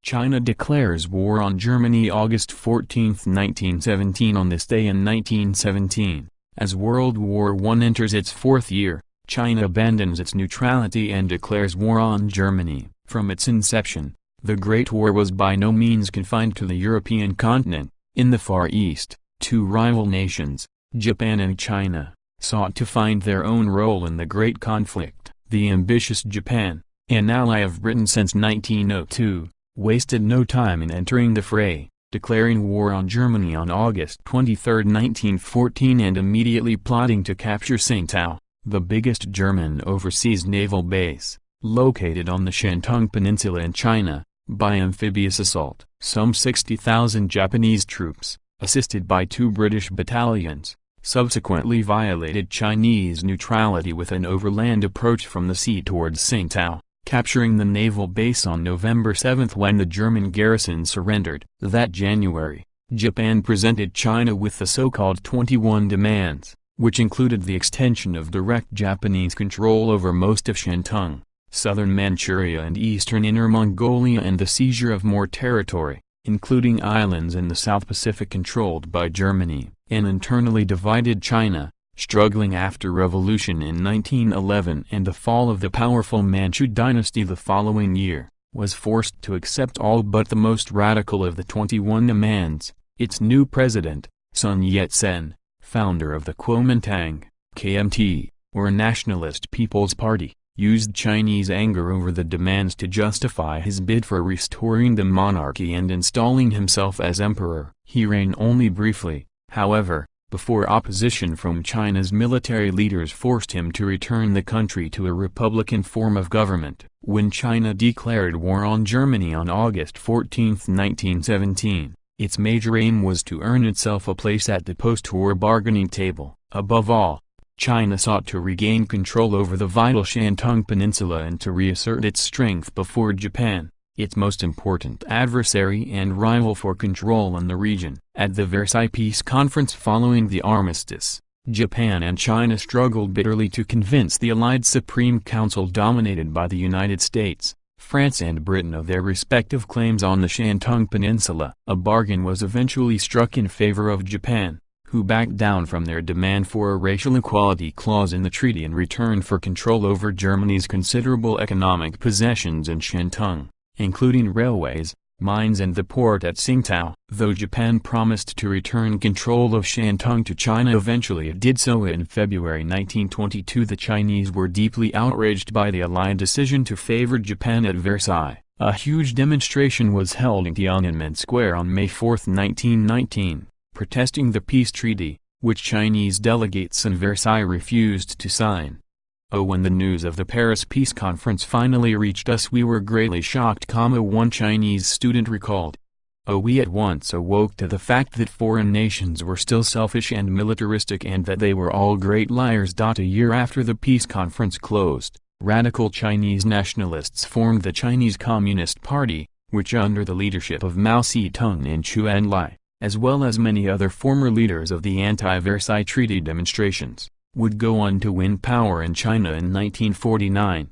China declares war on Germany August 14, 1917. On this day in 1917, as World War I enters its fourth year, China abandons its neutrality and declares war on Germany. From its inception, the Great War was by no means confined to the European continent. In the Far East, two rival nations, Japan and China, sought to find their own role in the great conflict. The ambitious Japan, an ally of Britain since 1902, wasted no time in entering the fray, declaring war on Germany on August 23, 1914, and immediately plotting to capture Tsingtao, the biggest German overseas naval base, located on the Shantung Peninsula in China, by amphibious assault. Some 60,000 Japanese troops, assisted by 2 British battalions, subsequently violated Chinese neutrality with an overland approach from the sea towards Tsingtao, capturing the naval base on November 7 when the German garrison surrendered. That January, Japan presented China with the so-called 21 demands, which included the extension of direct Japanese control over most of Shantung, southern Manchuria and eastern Inner Mongolia, and the seizure of more territory, including islands in the South Pacific controlled by Germany. An internally divided China, struggling after revolution in 1911 and the fall of the powerful Manchu dynasty the following year, was forced to accept all but the most radical of the 21 demands. Its new president, Sun Yat-sen, founder of the Kuomintang, KMT, or Nationalist People's Party, used Chinese anger over the demands to justify his bid for restoring the monarchy and installing himself as emperor. He reigned only briefly, however, before opposition from China's military leaders forced him to return the country to a republican form of government. When China declared war on Germany on August 14, 1917, its major aim was to earn itself a place at the post-war bargaining table. Above all, China sought to regain control over the vital Shantung Peninsula and to reassert its strength before Japan, its most important adversary and rival for control in the region. At the Versailles Peace Conference following the armistice, Japan and China struggled bitterly to convince the Allied Supreme Council dominated by the United States, France and Britain of their respective claims on the Shantung Peninsula. A bargain was eventually struck in favor of Japan, who backed down from their demand for a racial equality clause in the treaty in return for control over Germany's considerable economic possessions in Shantung, including railways, mines and the port at Tsingtao. Though Japan promised to return control of Shantung to China, eventually it did so in February 1922. The Chinese were deeply outraged by the Allied decision to favor Japan at Versailles. A huge demonstration was held in Tiananmen Square on May 4, 1919, protesting the peace treaty, which Chinese delegates in Versailles refused to sign. When the news of the Paris Peace Conference finally reached us, we were greatly shocked, one Chinese student recalled. We at once awoke to the fact that foreign nations were still selfish and militaristic and that they were all great liars. A year after the peace conference closed, radical Chinese nationalists formed the Chinese Communist Party, which under the leadership of Mao Zedong and Chu Enlai, as well as many other former leaders of the anti-Versailles Treaty demonstrations, would go on to win power in China in 1949.